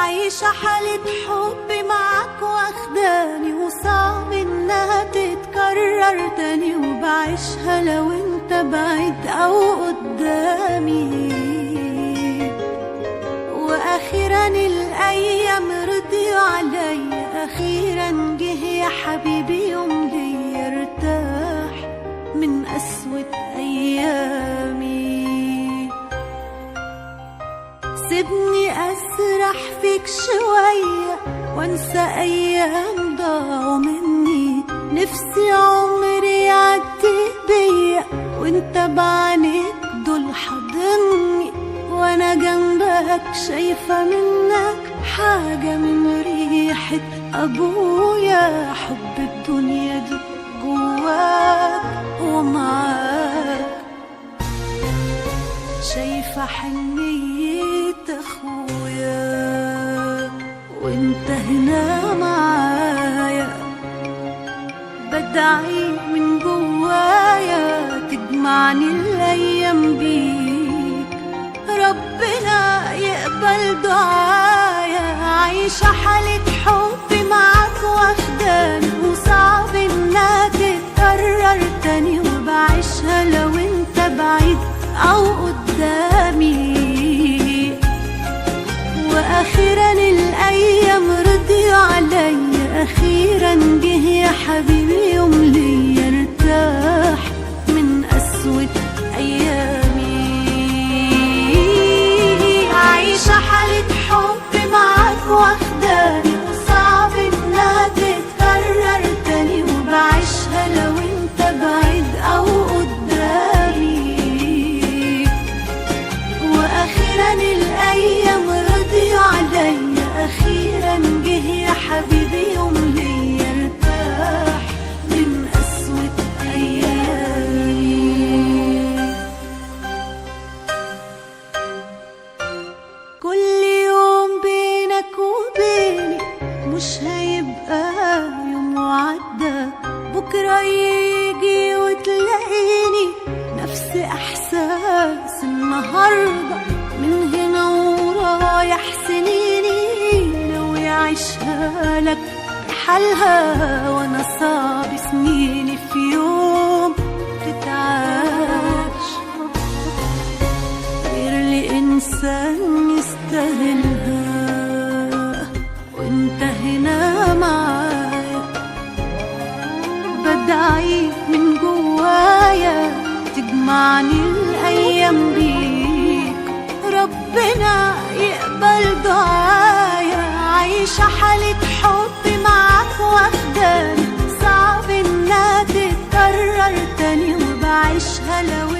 عايشة حالة حب معاك واخداني، وصعب انها تتكرر تاني، وبعيشها لو انت بعيد او قدامي. واخيرا الايام رضيوا عليا، اخيرا جه يا حبيبي يوم ليا ارتاح من قسوة ايامي. سيبني أسرح فيك شوية وانسى أيام ضاعوا مني، نفسي عمري يعدي بيا وانت بعينيك دول حاضني، وانا جنبك شايفة منك حاجة من ريحة أبويا. حب الدنيا دي جواك ومعاك، شايفة حنية أخويا وانت هنا معايا. بدعي من جوايا تجمعني الأيام بيك، ربنا يقبل دعايا. عايشة حالة حب معاك واخداني، وصعب انها تتكرر تاني، وبعيشها لو انت بعيد أو قدامي. وأخيرا الأيام رضيوا عليا، أخيرا جه يا حبيبي يوم ليا ارتاح من قسوة أيامي. عايشة حالة حب معاك واخداني، وصعب إنها تتكرر تاني، وبعيشها لو انت بعيد أو قدامي. وأخيرا الأيام رضيوا عليا، أخيرا جه يا حبيبي يوم ليا ارتاح من قسوة أيامي. كل يوم بينك وبيني مش هيبقى يوم وعدى، بكرة يجي وتلاقيني نفس إحساس النهاردة. من هنا ورايح سنيني لو يعيشها لك بحالها، وانا صعب سنيني في يوم تتعاش غير لإنسان يستاهلها. وانت هنا معايا، بدعي من جوايا تجمعني الأيام بيك، ربنا يقبل دعايا. عايشة حالة حب معاك واخداني، صعب انها تتكرر تاني، وبعيشها لو